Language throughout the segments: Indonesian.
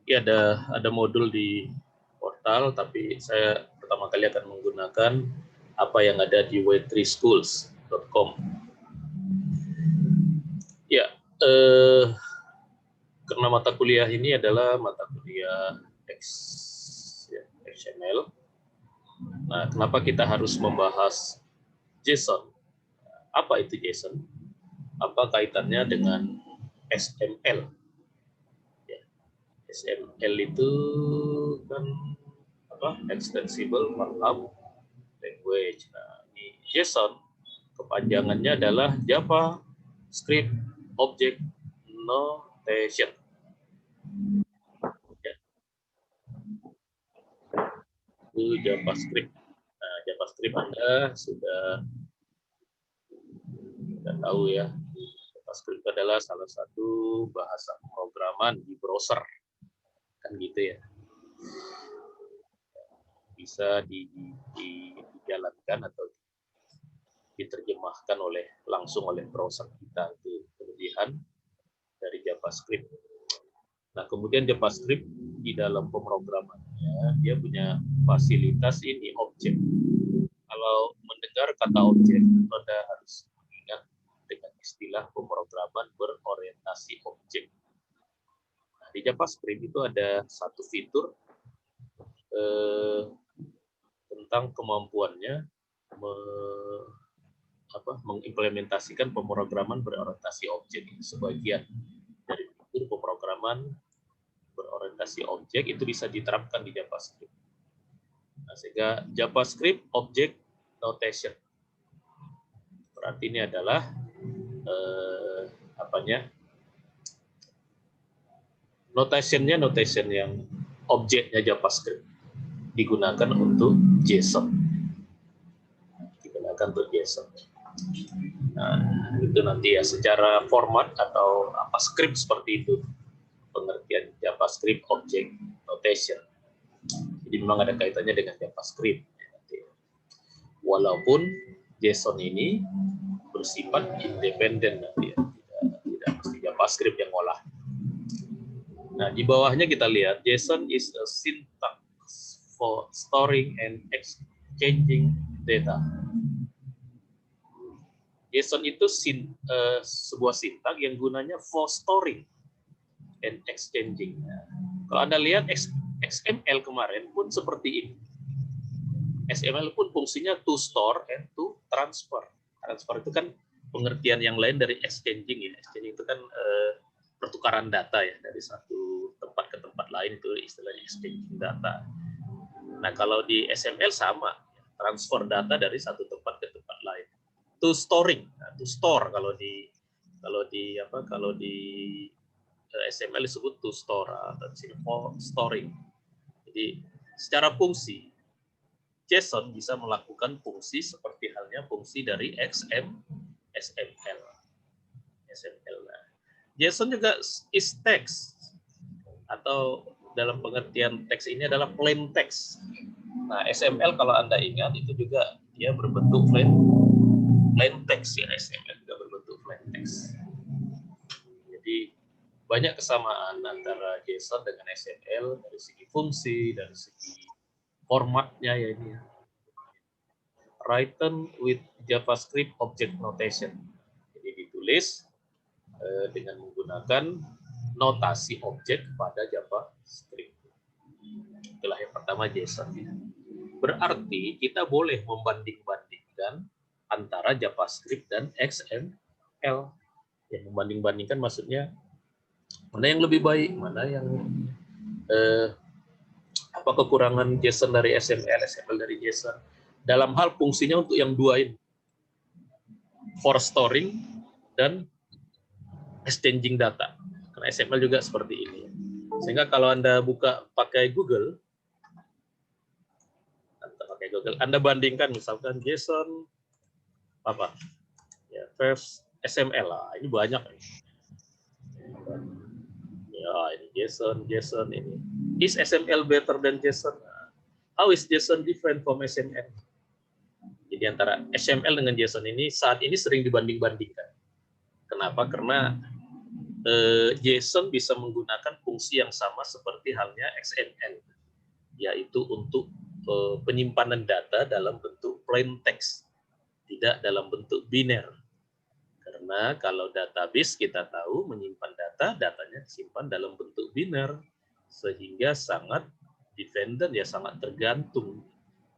Ya, ada modul di portal, tapi saya pertama kali akan menggunakan apa yang ada di w3schools.com. Ya, karena mata kuliah ini adalah mata kuliah XML. Nah, kenapa kita harus membahas JSON? Apa itu JSON? Apa kaitannya dengan XML? Ya, XML itu kan apa? Extensible Markup Language. Nah, ini JSON kepanjangannya adalah JavaScript Object Notation. Ya, itu JavaScript. Nah, JavaScript Anda sudah tahu ya. JavaScript adalah salah satu bahasa pemrograman di browser, kan gitu ya. Bisa dijalankan atau diterjemahkan langsung oleh browser kita. Itu kelebihan dari JavaScript. Nah, kemudian JavaScript di dalam pemrogramannya dia punya fasilitas ini objek. Kalau mendengar kata objek, Anda harus mengingat dengan istilah pemrograman berorientasi objek. Nah, di JavaScript itu ada satu fitur tentang kemampuannya mengimplementasikan pemrograman berorientasi objek. Sebagian dari fitur pemrograman berorientasi objek itu bisa diterapkan di JavaScript. Nah, sehingga JavaScript Object Notation. Berarti ini adalah notation yang objeknya JavaScript digunakan untuk JSON. Nah, itu nanti ya secara format atau script seperti itu pengertian JavaScript Object Notation. Jadi memang ada kaitannya dengan JavaScript. Walaupun JSON ini bersifat independen nanti ya. Tidak mesti JavaScript yang ngolah. Nah, di bawahnya kita lihat JSON is a syntax for storing and exchanging data. JSON itu sebuah sintak yang gunanya for storing and exchanging. Kalau Anda lihat XML kemarin pun seperti ini. XML pun fungsinya to store and to transfer. Transfer itu kan pengertian yang lain dari exchanging ya. Exchanging itu kan pertukaran data ya dari satu tempat ke tempat lain, itu istilahnya exchanging data. Nah, kalau di XML sama, transfer data dari satu tempat ke tempat lain. To storing, to store kalau di XML disebut to store atau for storing. Jadi secara fungsi JSON bisa melakukan fungsi seperti halnya fungsi dari SML. JSON juga is text atau dalam pengertian teks ini adalah plain text. Nah, XML kalau Anda ingat itu juga dia berbentuk plain text ya, XML juga berbentuk plain text. Jadi banyak kesamaan antara JSON dengan XML dari segi fungsi, dari segi formatnya ya ini. Written with JavaScript Object Notation. Jadi ditulis dengan menggunakan notasi objek pada JavaScript. Itulah yang pertama JSON. Berarti kita boleh membanding-bandingkan antara JavaScript dan XML. Yang membanding-bandingkan maksudnya mana yang lebih baik, mana yang apa kekurangan JSON dari XML, XML dari JSON. Dalam hal fungsinya untuk yang dua ini, for storing dan exchanging data. Karena XML juga seperti ini. Sehingga kalau Anda buka pakai Google, Anda bandingkan misalkan JSON apa? Ya, first XML lah. Ini banyak. Ya, ini JSON ini. Is XML better than JSON? How is JSON different from XML? Jadi antara XML dengan JSON ini saat ini sering dibanding-bandingkan. Kenapa? Karena JSON bisa menggunakan fungsi yang sama seperti halnya XML, yaitu untuk penyimpanan data dalam bentuk plain text, tidak dalam bentuk biner. Karena kalau database kita tahu menyimpan data, datanya disimpan dalam bentuk biner, sehingga sangat dependent, ya sangat tergantung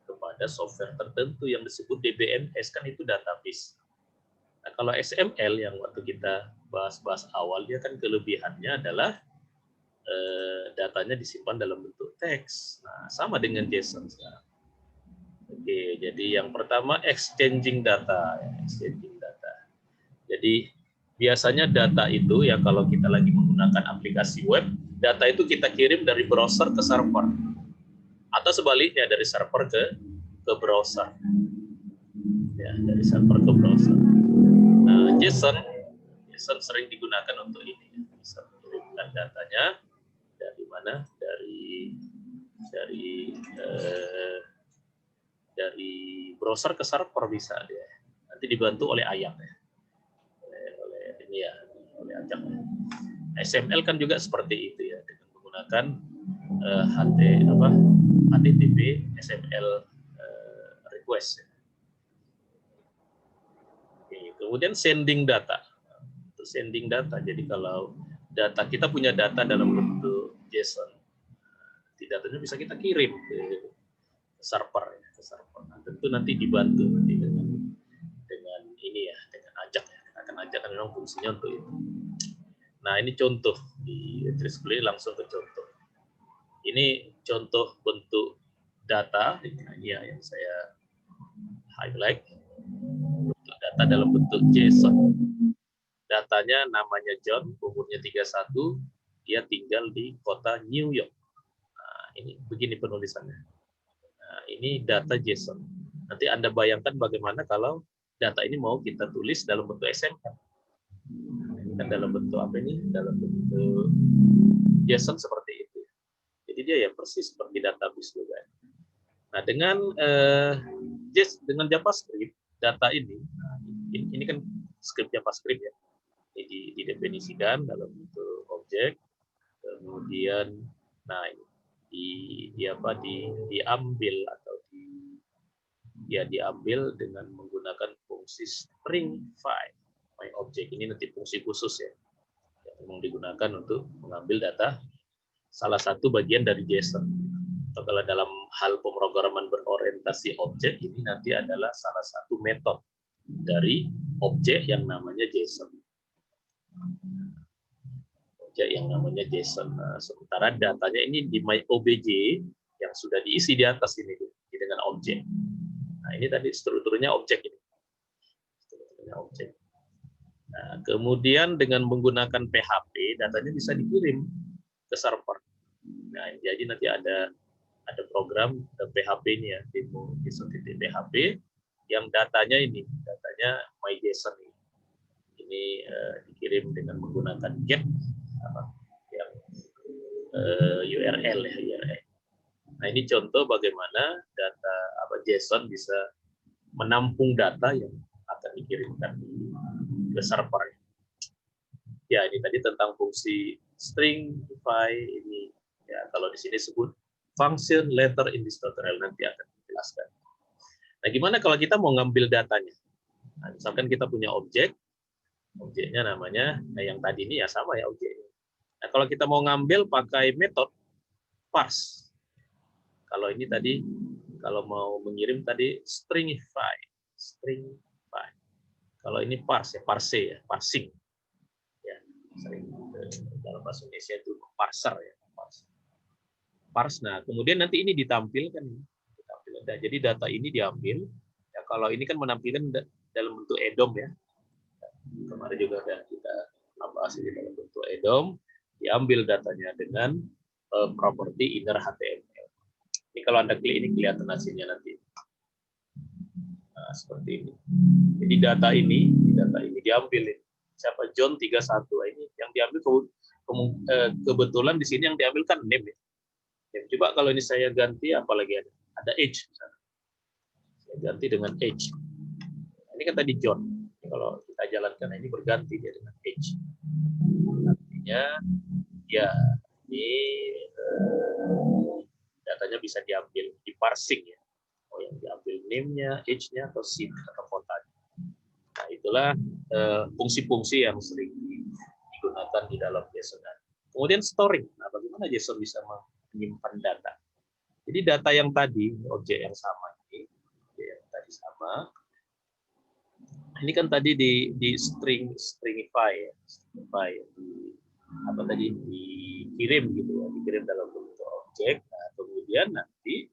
kepada software tertentu yang disebut DBMS, kan itu database. Nah, kalau XML yang waktu kita bahas-bahas awal, dia kan kelebihannya adalah datanya disimpan dalam bentuk teks. Nah, sama dengan JSON sekarang. Oke, jadi yang pertama exchanging data, exchanging data. Jadi biasanya data itu ya kalau kita lagi menggunakan aplikasi web, data itu kita kirim dari browser ke server, atau sebaliknya dari server ke browser. Ya, dari server ke browser. Nah, JSON sering digunakan untuk ini. Bisa mengirimkan datanya dari mana? Dari browser ke server bisa dia. Nanti dibantu oleh Ajax ya. Oleh Ajax. XML kan juga seperti itu ya, dengan menggunakan HTTP XML request. Oke, kemudian sending data. Untuk sending data, jadi kalau data kita punya data dalam bentuk JSON, datanya bisa kita kirim ke server. Nah, tentu nanti dibantu nanti dengan ini ya, dengan Ajax ya. Akan Ajax kan memang fungsinya untuk itu. Nah, ini contoh di Trisplay, langsung ke contoh. Ini contoh bentuk data, ini ya yang saya highlight. Bentuk data dalam bentuk JSON. Datanya namanya John, umurnya 31, dia tinggal di kota New York. Nah, ini begini penulisannya. Nah, ini data JSON. Nanti Anda bayangkan bagaimana kalau data ini mau kita tulis dalam bentuk XML. Ini kan dalam bentuk apa ini? Dalam bentuk JSON seperti itu. Jadi dia ya persis seperti database juga. Nah, dengan JavaScript, data ini kan script JavaScript ya, didefinisikan dalam bentuk objek, kemudian diambil atau diambil dengan menggunakan fungsi stringify. Objek ini nanti fungsi khusus ya, yang memang digunakan untuk mengambil data salah satu bagian dari JSON. Atau kalau dalam hal pemrograman berorientasi objek, ini nanti adalah salah satu metode dari objek yang namanya JSON. Objek yang namanya JSON. Nah, sementara datanya ini di myObj yang sudah diisi di atas ini dengan objek. Nah, ini tadi strukturnya objek ini. Strukturnya objek. Nah, kemudian dengan menggunakan PHP, datanya bisa dikirim ke server. Nah, jadi nanti ada program PHP ini ya, JSON.php yang datanya myJSON ini dikirim dengan menggunakan get yang URL ya, URL. Nah, ini contoh bagaimana data JSON bisa menampung data yang akan dikirimkan ke server. Ya, ini tadi tentang fungsi stringify ini ya, kalau di sini sebut function later in this tutorial, nanti akan dijelaskan. Nah, gimana kalau kita mau ngambil datanya? Nah, misalkan kita punya objeknya namanya, yang tadi ini ya sama ya objeknya. Nah, kalau kita mau ngambil pakai metode parse. Kalau ini tadi, kalau mau mengirim tadi stringify. Kalau ini parse ya, parsing. Ya, sering dalam bahasa Indonesia itu parser ya. Parse. Nah, kemudian nanti ini ditampilkan. Nah, jadi data ini diambil. Ya, kalau ini kan menampilkan dalam bentuk EDOM ya. Kemarin juga ada kita bahas ini dalam bentuk EDOM. Diambil datanya dengan properti inner HTML. Ini kalau Anda klik ini kelihatan hasilnya nanti. Nah, seperti ini. Jadi data ini diambil. Siapa John 31 ini yang diambil kebetulan di sini yang diambil kan name ya. Coba kalau ini saya ganti apalagi ada age misalnya. Saya ganti dengan age. Ini kan tadi John. Kalau kita jalankan ini berganti dia dengan age. Misalnya, ya ini datanya bisa diambil di parsing ya. Oh, yang diambil name-nya, age-nya, atau seed atau kotanya. Nah, itulah fungsi-fungsi yang sering digunakan di dalam JSON. Kemudian storing. Nah, bagaimana JSON bisa menyimpan data? Jadi data yang tadi, objek yang sama ini, yang tadi sama. Ini kan tadi di stringify ya, apa tadi dikirim gitu ya, dikirim dalam bentuk objek. Nah, kemudian nanti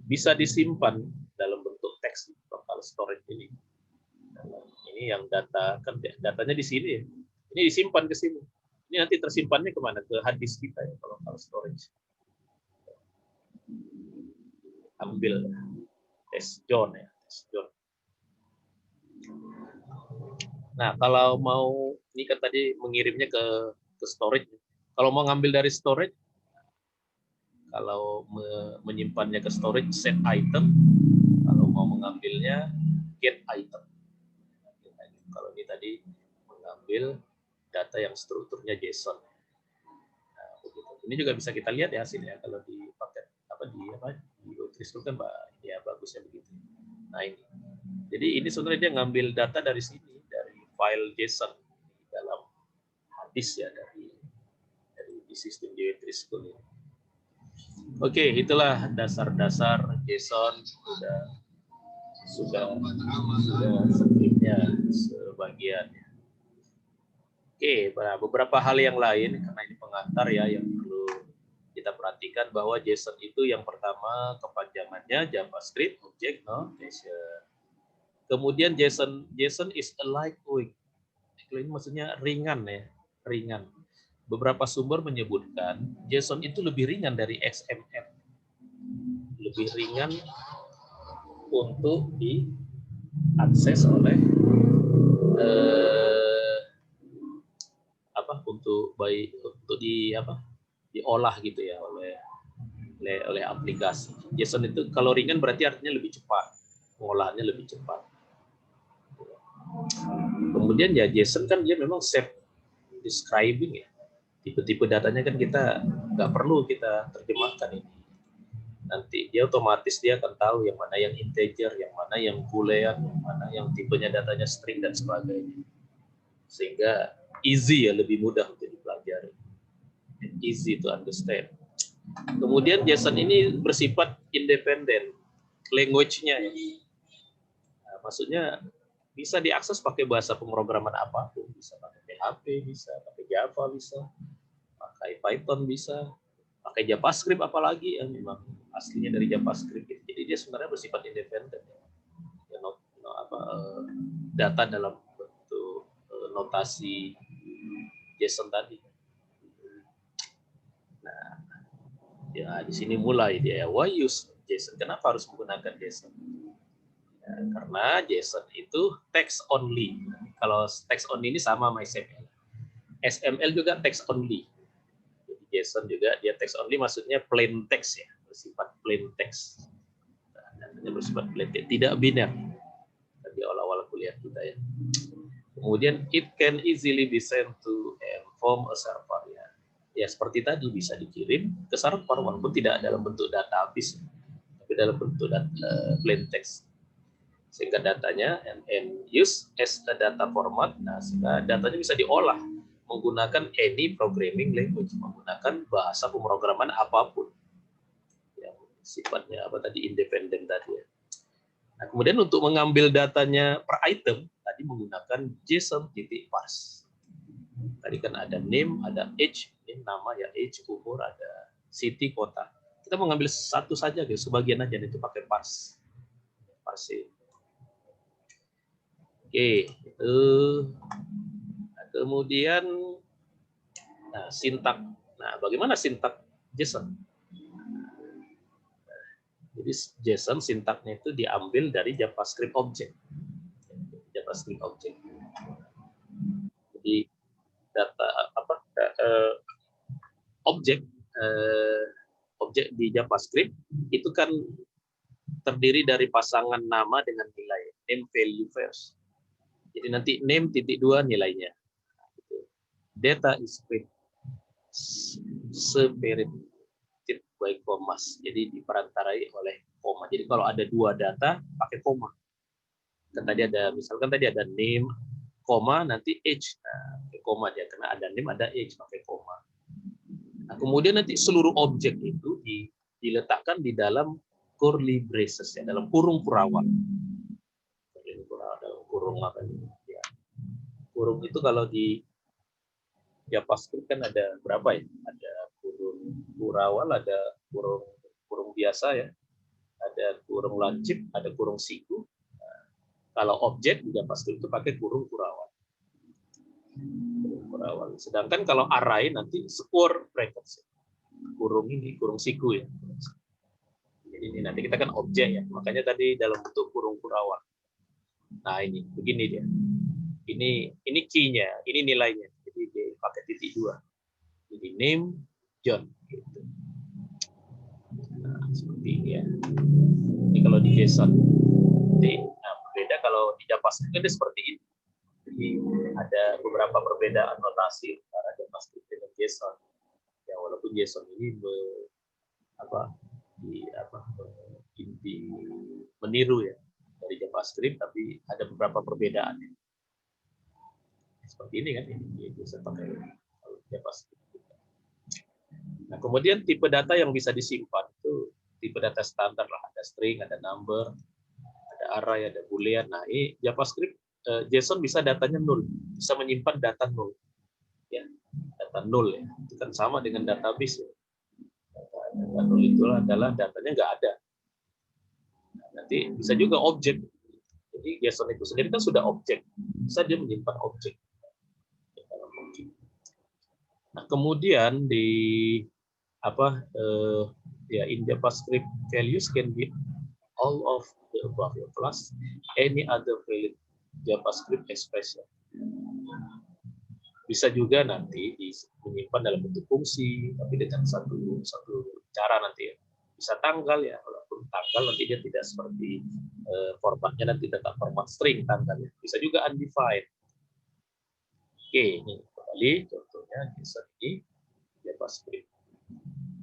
bisa disimpan dalam bentuk teks local storage ini. Ini yang data kan datanya di sini ya. Ini disimpan ke sini. Ini nanti tersimpannya kemana? Ke hard disk kita ya, kalau local storage. Ambil test zone ya, test zone. Nah, kalau mau ini kan tadi mengirimnya ke storage. Kalau mau ngambil dari storage, kalau menyimpannya ke storage, set item. Kalau mau mengambilnya, get item. Kalau ini tadi mengambil data yang strukturnya JSON. Nah, ini juga bisa kita lihat ya hasilnya kalau di paket di Outris kan ya bagusnya begitu. Nah ini. Jadi ini sebenarnya dia ngambil data dari sini, dari file JSON di dalam disk ya, dari di sistem Outris ini. Oke, itulah dasar-dasar JSON sudah skripnya sebagian. Oke, beberapa hal yang lain karena ini pengantar ya yang perlu kita perhatikan bahwa JSON itu yang pertama kepanjangannya JavaScript Object Notation. Kemudian JSON is a lightweight. Ini maksudnya ringan ya, ringan. Beberapa sumber menyebutkan JSON itu lebih ringan dari XML. Lebih ringan untuk diakses oleh untuk diolah gitu ya oleh aplikasi. JSON itu kalau ringan berarti artinya lebih cepat, pengolahannya lebih cepat. Kemudian ya JSON kan dia memang self describing ya. Tipe-tipe datanya kan kita nggak perlu kita terjemahkan ini. Nanti dia otomatis dia akan tahu yang mana yang integer, yang mana yang boolean, yang mana yang tipenya datanya string dan sebagainya. Sehingga easy ya, lebih mudah untuk dipelajari. And easy to understand. Kemudian JSON ini bersifat independen language-nya ya. Nah, maksudnya bisa diakses pakai bahasa pemrograman apapun, bisa pakai PHP, bisa pakai Java, bisa pakai Python, bisa pakai JavaScript apalagi yang memang aslinya dari JavaScript. Jadi dia sebenarnya bersifat independen ya. Data dalam bentuk notasi JSON tadi. Nah, ya di sini mulai dia why use JSON? Kenapa harus menggunakan JSON? Ya, karena JSON itu text only. Kalau text only ini sama sama XML. XML juga text only. Jadi JSON juga dia text only, maksudnya plain text ya, bersifat plain text. Nah, bersifat plain text, tidak biner. Tadi awal-awal kuliah kita ya. Kemudian it can easily be sent to and from a server ya. Ya seperti tadi bisa dikirim ke server walaupun tidak dalam bentuk database, tapi dalam bentuk plain text. Sehingga datanya and use as a data format. Nah, sehingga datanya bisa diolah menggunakan any programming language, menggunakan bahasa pemrograman apapun yang sifatnya independen tadi ya. Nah, kemudian untuk mengambil datanya per item tadi menggunakan JSON.parse. Tadi kan ada name, ada age, name nama ya, age, umur, ada city, kota. Kita mengambil satu saja guys, sebagian aja itu pakai parse. Oke, itu. Nah, kemudian sintak. Nah, bagaimana sintak JSON? Jadi JSON sintaknya itu diambil dari JavaScript object. JavaScript object. Jadi data objek di JavaScript itu kan terdiri dari pasangan nama dengan nilai, name value first. Jadi nanti name _2 nilainya. data is separated by commas. Jadi diperantarai oleh koma. Jadi kalau ada dua data pakai koma. Kan tadi ada, misalkan tadi ada name, koma, nanti age, nah, pakai koma aja. Karena ada name, ada age, pakai koma. Nah, kemudian nanti seluruh objek itu diletakkan di dalam curly braces, ya, dalam kurung kurawal. Dalam kurung apa ini? Ya. Kurung itu kalau di JavaScript kan ada berapa ya? Ada kurung kurawal, ada kurung biasa ya, ada kurung lancip, ada kurung siku. Kalau objek di JavaScript itu pakai kurung kurawal. Sedangkan kalau array nanti square brackets. Kurung ini, kurung siku ya. Jadi ini nanti kita kan objek ya. Makanya tadi dalam bentuk kurung kurawal. Nah ini, begini dia. Ini key-nya, ini nilainya. Jadi dipakai titik 2. Jadi name John. Gitu. Nah, seperti ini ya. Ini kalau di JSON. Nah, berbeda kalau di JavaScript kan seperti ini. Jadi ada beberapa perbedaan notasi antara JavaScript dengan JSON. Ya walaupun JSON ini meniru ya dari JavaScript, tapi ada beberapa perbedaannya. Seperti ini kan, ini bisa pakai JavaScript. Nah, kemudian tipe data yang bisa disimpan itu tipe data standar lah, ada string, ada number, ada array, ada boolean. Nah, ini JavaScript JSON bisa datanya 0, bisa menyimpan data 0. Ya, data 0 ya. Itu kan sama dengan database ya. Data 0 itu adalah datanya nggak ada. Nah, nanti bisa juga objek. Jadi JSON itu sendiri kan sudah objek. Bisa dia menyimpan objek. Nah, kemudian di in JavaScript values can be all of the above plus any other valid JavaScript expression. Bisa juga nanti menyimpan dalam bentuk fungsi, tapi dengan satu cara nanti ya. Bisa tanggal ya, walaupun tanggal nanti dia tidak seperti formatnya nanti tetap format string tanggalnya. Bisa juga undefined. Oke, ini kembali contohnya di JavaScript.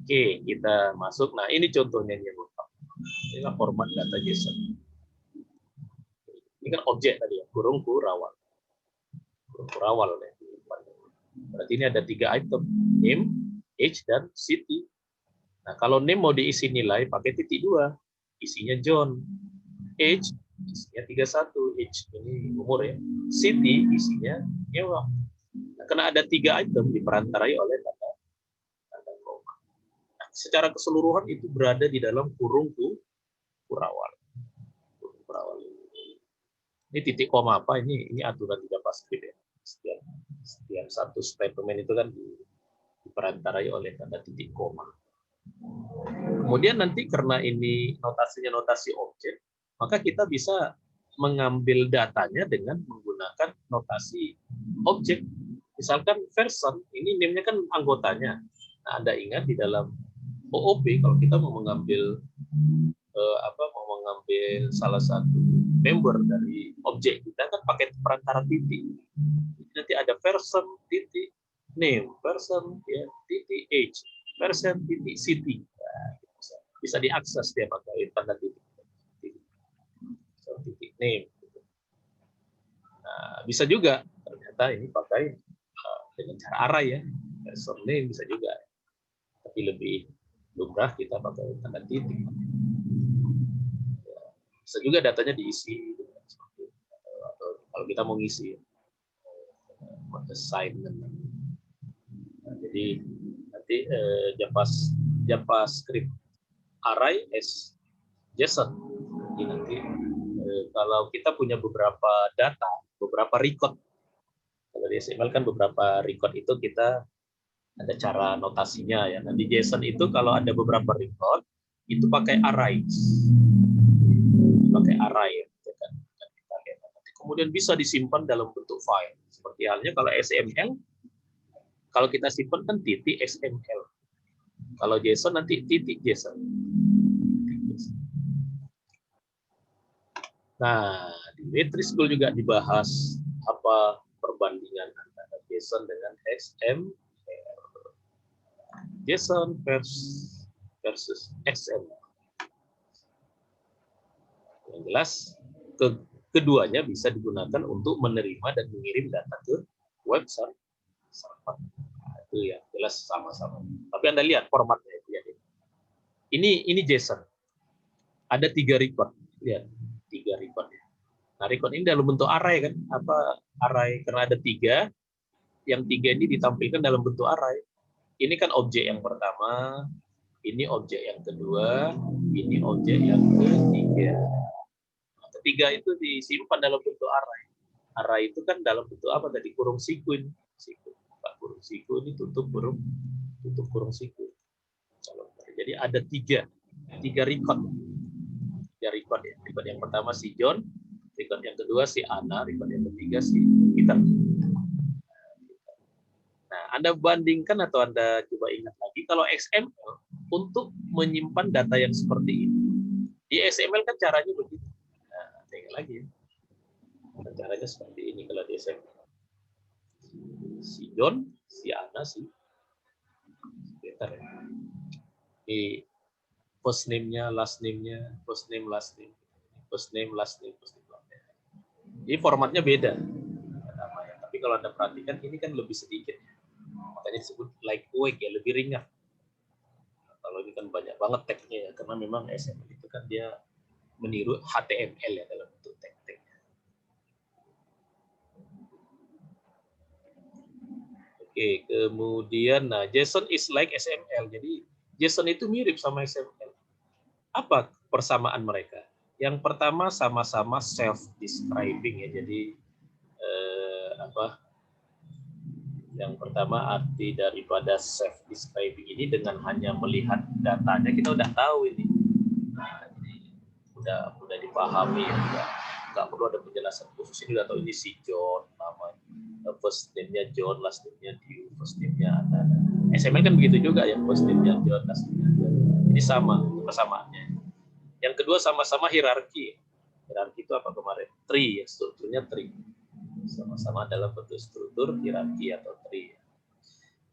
Oke, kita masuk. Nah, ini contohnya nih, ini format data JSON. Ini kan objek tadi ya, kurung kurawal. Kurung kurawal ya. Berarti ini ada 3 item, name, age, dan city. Nah, kalau name mau diisi nilai pakai titik 2, isinya John. Age, isinya 31, age ini umur ya. City, isinya New York. Nah, karena ada 3 item diperantarai oleh tanda koma. Nah, secara keseluruhan itu berada di dalam kurung kurawal. Ini titik koma apa? Ini aturan di JavaScript ya. Setiap satu statement itu kan diperantarai oleh tanda titik koma. Kemudian nanti karena ini notasinya notasi objek, maka kita bisa mengambil datanya dengan menggunakan notasi objek. Misalkan version, ini name-nya kan anggotanya. Nah, Anda ingat di dalam OOP kalau kita mau mengambil salah satu member dari objek kita kan pakai perantara titik. Nanti ada version titik name, version ya titik age, version titik city. Nah, bisa diakses dia pakai tanda titik name. Nah, bisa juga ternyata ini pakai dengan cara array ya, version name bisa juga, tapi lebih lumrah kita pakai tanda titik. Bisa juga datanya diisi atau kalau kita mau ngisi assignment. Nah, jadi nanti JavaScript array as JSON. Jadi nanti kalau kita punya beberapa data, beberapa record. Kalau di XML kan beberapa record itu kita ada cara notasinya ya. Nah, di JSON itu kalau ada beberapa record itu pakai array. Pakai array ya. Kemudian bisa disimpan dalam bentuk file. Seperti halnya kalau XML, kalau kita simpan kan titik XML. Kalau JSON nanti titik JSON. Nah, di Matrix School juga dibahas apa perbandingan antara JSON dengan XML. JSON versus XML. Yang jelas, keduanya bisa digunakan untuk menerima dan mengirim data ke website server. Nah, itu ya jelas sama-sama. Tapi Anda lihat formatnya itu ya. Ini JSON. Ada 3 record. Lihat, 3 record. Nah, record ini dalam bentuk array kan? Apa array? Karena ada 3, yang 3 ini ditampilkan dalam bentuk array. Ini kan objek yang pertama, ini objek yang kedua, ini objek yang ketiga. Ketiga itu disimpan dalam bentuk array. Array itu kan dalam bentuk apa tadi? Kurung siku. Kurung siku ini tutup kurung siku. Jadi ada 3 record. 3 record ya. Record yang pertama si John, record yang kedua si Anna, record yang ketiga si Peter. Nah, Anda bandingkan atau Anda coba ingat lagi kalau XML untuk menyimpan data yang seperti ini. Di XML kan caranya begitu. Nah, tinggal lagi ya. Nah, caranya seperti ini kalau di XML. Si John, si Anna, si Peter. Di first name-nya, last name-nya, first name, last name, first name, last name, first name, last name. Jadi formatnya beda. Tapi kalau Anda perhatikan ini kan lebih sedikit. Makanya disebut lightweight ya, lebih ringan. Kalau ini kan banyak banget tag-nya ya, karena memang XML itu kan dia meniru HTML ya dalam bentuk tag-tagnya. Oke, kemudian nah JSON is like XML. Jadi JSON itu mirip sama XML. Apa persamaan mereka? Yang pertama sama-sama self-describing ya. Jadi yang pertama arti daripada self-describing ini dengan hanya melihat datanya kita udah tahu ini. Nah, jadi udah dipahami ya. Nggak perlu ada penjelasan khusus, ini udah tahu ini si John namanya. First name-nya John, last name-nya Dew, first name-nya Anna. XML kan begitu juga ya, first name-nya John, last name-nya John. Jadi sama persamaannya. Yang kedua sama-sama hierarki. Hierarki itu apa kemarin? Tree, ya, strukturnya tree. Sama-sama dalam bentuk struktur hierarki atau tree.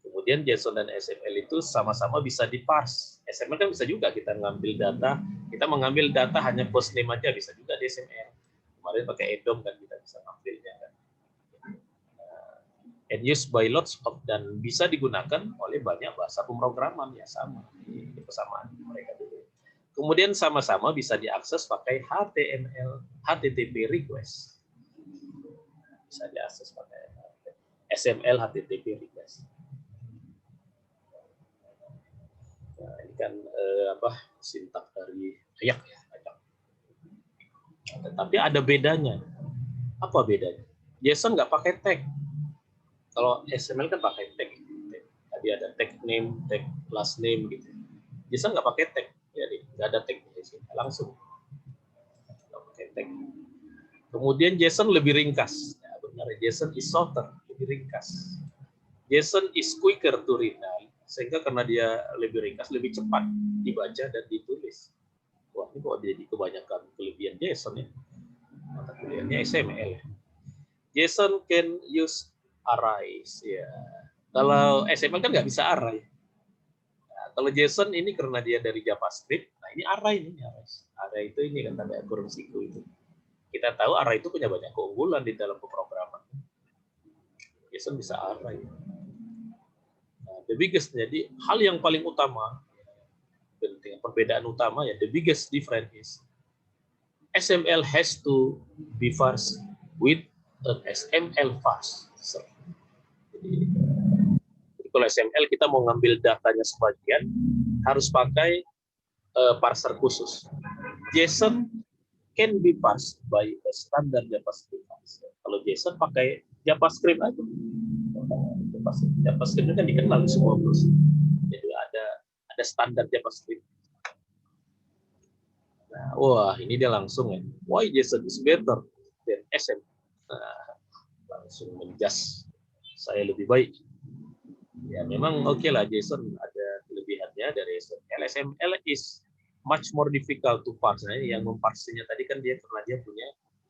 Kemudian JSON dan XML itu sama-sama bisa diparse. XML kan bisa juga kita ngambil data, kita mengambil data hanya post name aja bisa juga di XML. Kemarin pakai EDOM kan kita bisa ngambilnya kan. And used by lots of, dan bisa digunakan oleh banyak bahasa pemrograman ya, sama. Ini persamaan mereka dulu. Kemudian sama-sama bisa diakses pakai HTML, HTTP request. Bisa diakses pakai XML HTTP request. Nah, ini kan sintak dari React ya. Tetapi ada bedanya. Apa bedanya? JSON nggak pakai tag. Kalau XML kan pakai tag. Tadi ada tag name, tag last name gitu. JSON nggak pakai tag. Jadi nggak ada tag di sini. Langsung nggak pakai tag. Kemudian JSON lebih ringkas. Ya, benar, JSON is shorter, lebih ringkas. JSON is quicker to read. Nah, sehingga karena dia lebih ringkas, lebih cepat dibaca dan ditulis. Wah, ini kok jadi kebanyakan kelebihan JSON ya. Mata kuliahnya XML. JSON can use arrays ya. Kalau XML kan nggak bisa array. Nah, kalau JSON ini karena dia dari JavaScript, nah ini array ini arrays. Array itu ini kan tanda kurung siku itu. Kita tahu array itu punya banyak keunggulan di dalam pemrograman. JSON bisa array. Nah, the biggest, jadi hal yang paling utama, perbedaan utama ya, the biggest difference is XML has to be parsed with an XML parser. Jadi kalau XML kita mau ngambil datanya sebagian harus pakai parser khusus. JSON can be parsed by a standard JavaScript parser. Kalau JSON pakai JavaScript aja. JavaScript kan dikenal di semua browser. Jadi ada standar JavaScript. Nah, wah ini dia langsung ya. Why JSON is better than XML? Nah, langsung menjas saya lebih baik. Ya memang oke lah JSON ada kelebihannya dari XML. XML is much more difficult to parse. Nah, yang memparsenya tadi kan dia karena dia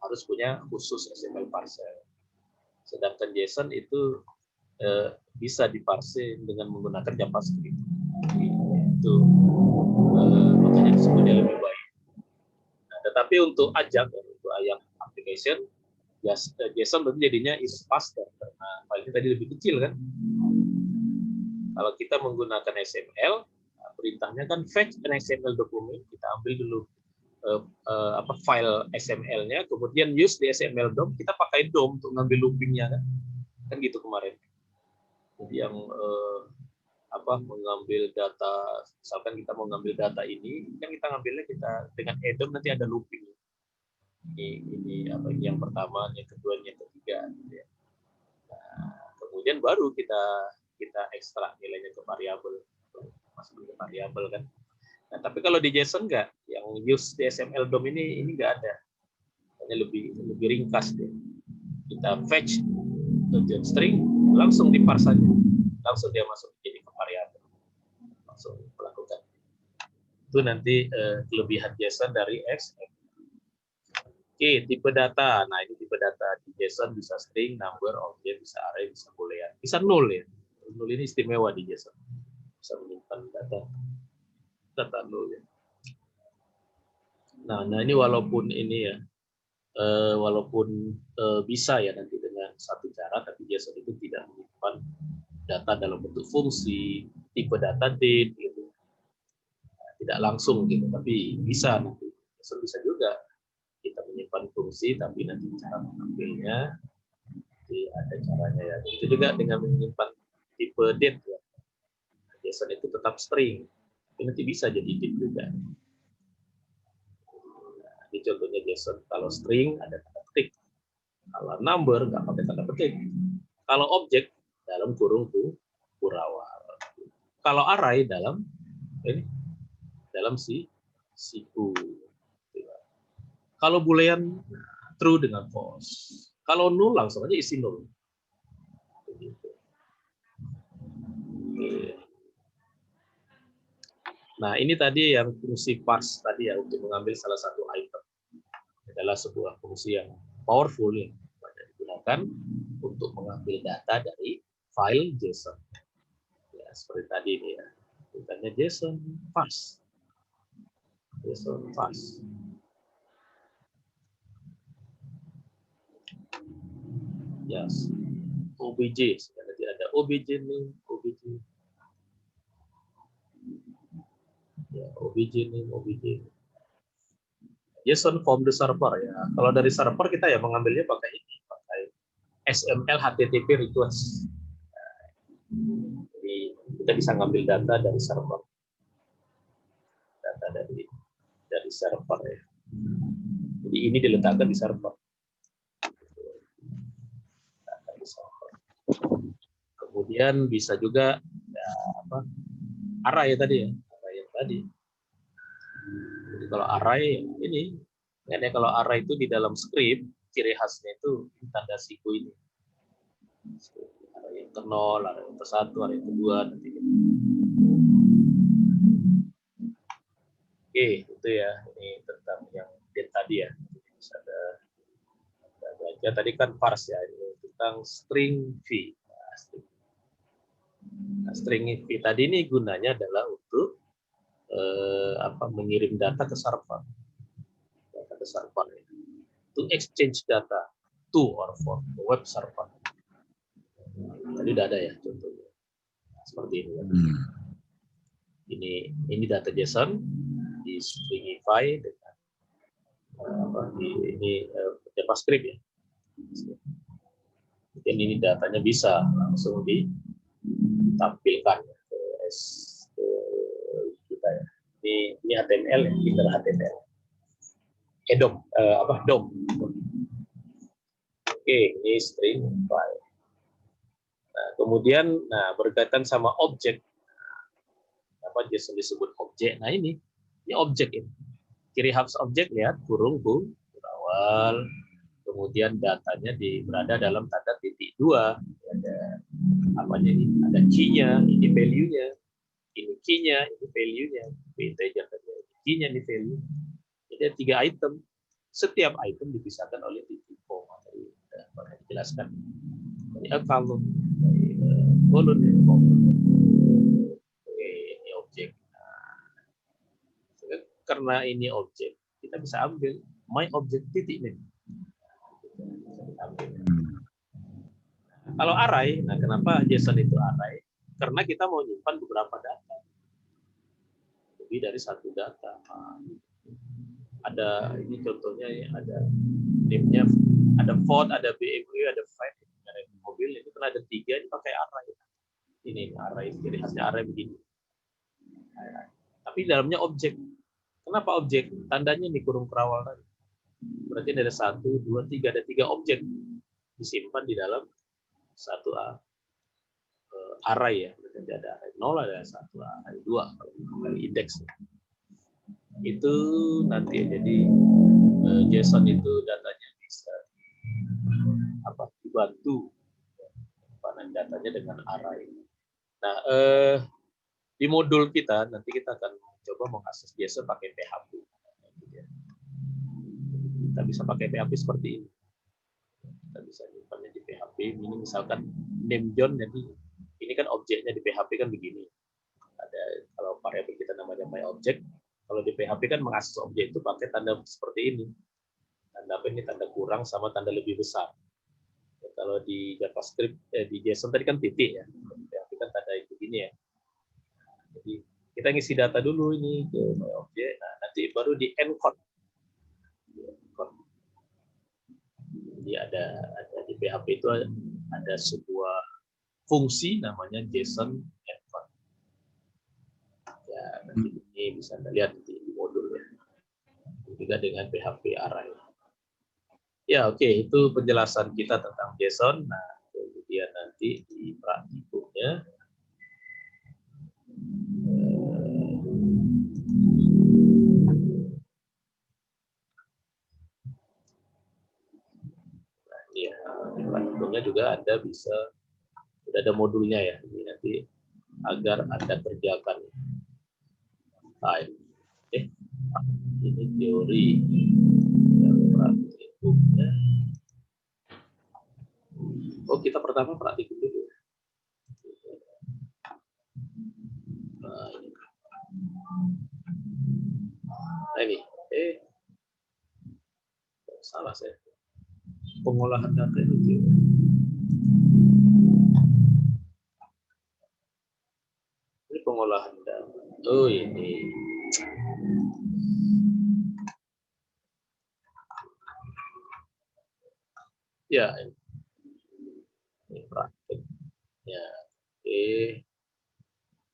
harus punya khusus XML parser. Sedangkan JSON itu bisa diparse dengan menggunakan JavaScript. Itu makanya disebutnya lebih baik. Nah, tetapi untuk Ajax, untuk Ajax application, JSON tentu jadinya is faster karena filenya tadi lebih kecil kan. Kalau kita menggunakan XML, perintahnya kan fetch an XML document, kita ambil dulu file XML-nya, kemudian use di XML DOM, kita pakai DOM untuk ngambil looping-nya kan gitu kemarin. Jadi yang mengambil data, misalkan kita mau ngambil data ini kan kita ngambilnya dengan DOM, nanti ada looping. Ini yang pertama, yang kedua, yang ketiga. Gitu ya. Nah, kemudian baru kita ekstrak nilainya ke variabel, masuk ke variabel kan. Nah, tapi kalau di JSON enggak, yang use di XML DOM ini enggak ada. Hanya lebih ringkas deh. Kita fetch tujuan string, langsung diparse saja. Langsung dia masuk jadi ke variabel. Langsung melakukan. Itu nanti kelebihan JSON dari XML. Oke, tipe data. Nah, ini tipe data di JSON bisa string, number, object, bisa array, bisa boolean. Bisa null ya. Null ini istimewa di JSON. Bisa menyimpan data null ya. Nah, ini walaupun ini ya, bisa ya nanti dengan satu cara, tapi JSON itu tidak menyimpan data dalam bentuk fungsi, tipe data date gitu. Nah, tidak langsung gitu, tapi bisa nanti. JSON bisa juga kita menyimpan fungsi, tapi nanti cara mengambilnya jadi ada caranya ya. Itu juga dengan menyimpan tipe date ya. JSON itu tetap string, tapi nanti bisa jadi date juga. Nah, ini contohnya JSON. Kalau string ada tanda petik, kalau number nggak pakai tanda petik, kalau objek dalam kurung kurawal, kalau array dalam siku. Kalau boolean true dengan false. Kalau null langsung aja isi null. Nah, ini tadi yang fungsi parse tadi ya, untuk mengambil salah satu item. Adalah sebuah fungsi yang powerful yang banyak digunakan untuk mengambil data dari file JSON. Ya, seperti tadi ini ya. Bukannya JSON parse. JSON parse. Yes. OBJ, nanti ada OBJ name, OBJ. Ya, OBJ name, OBJ. JSON from the server ya. Kalau dari server kita ya mengambilnya pakai ini, pakai XML HTTP request. Jadi kita bisa ngambil data dari server. Data dari server ya. Jadi ini diletakkan di server. Kemudian bisa juga ya, array tadi ya, array yang tadi. Jadi kalau array ini, ya kalau array itu di dalam script ciri khasnya itu tanda siku ini. Array yang ke 0, array yang ke 1, array yang kedua nanti. Oke, itu ya, ini tentang yang tadi ya. Bisa ada baca tadi kan parse ya, ini tentang string v. Nah, string v tadi ini gunanya adalah untuk mengirim data ke server. Data ke server ini. To exchange data to or for web server. Tadi udah ada ya contohnya. Nah, seperti ini ya. Ini data JSON di stringify dengan JavaScript ya. Dan ini datanya bisa langsung ditampilkan ke kita ya. Ini HTML ya, kita HTML. DOM, DOM. Oke, ini string file. Nah, kemudian berkaitan sama objek. JSON disebut objek. Nah, ini objek ini. Ciri khas objek lihat kurung kurawal. Kemudian datanya berada dalam tanda titik 2. Ada ini? Ada key-nya, ini value-nya. Ini key-nya, ini value-nya. Integer tadi. Key-nya, ini value. Jadi ada 3 item. Setiap item dipisahkan oleh titik koma. Tadi sudah dijelaskan. Ini a column, Bolon ya. Oke, ini objek. Nah, karena ini objek, kita bisa ambil my object titik ini. Kalau array, nah kenapa JSON itu array? Karena kita mau nyimpan beberapa data, lebih dari satu data. Ada ini contohnya ya, ada name-nya, ada Ford, ada BMW, ada Fiat, ada mobil, itu kan ada 3, ini pakai array. Ini array, jadi hasilnya array begini. Tapi dalamnya objek. Kenapa objek? Tandanya di kurung kerawal tadi. Berarti ada 1, 2, 3, ada 3 objek disimpan di dalam satu array ya. Berarti ada array 0, ada 1, array 2 kalau indeks. Itu nanti jadi JSON itu datanya bisa dibantu panen datanya dengan array. Nah, di modul kita nanti kita akan coba mengakses JSON pakai PHP. Kita bisa pakai PHP seperti ini. Kita bisa nyimpannya di PHP. Ini misalkan name John, jadi ini kan objeknya di PHP kan begini. Ada kalau variabel kita namanya my object. Kalau di PHP kan mengakses objek itu pakai tanda seperti ini. Tanda apa ini? Tanda kurang sama tanda lebih besar. Ya, kalau di JavaScript, di JSON tadi kan titik ya. Di PHP kan tanda itu begini ya. Jadi kita ngisi data dulu ini ke my object. Nah, nanti baru di encode. Jadi ada di PHP itu ada sebuah fungsi namanya JSON encode. Ya, nanti ini bisa Anda lihat di modul ya. Juga dengan PHP array. Ya, oke, itu penjelasan kita tentang JSON. Nah, kemudian nanti di praktikumnya ya, di praktikumnya juga Anda bisa sudah ada modulnya ya. Ini nanti agar Anda kerjakan. Ini teori yang praktikumnya. Oh, kita pertama praktikum dulu. Nah, ini. Salah saya. Pengolahan data itu teori. Ini pengolahan data. Oh, ini. Ya, ini praktik. Ya, oke.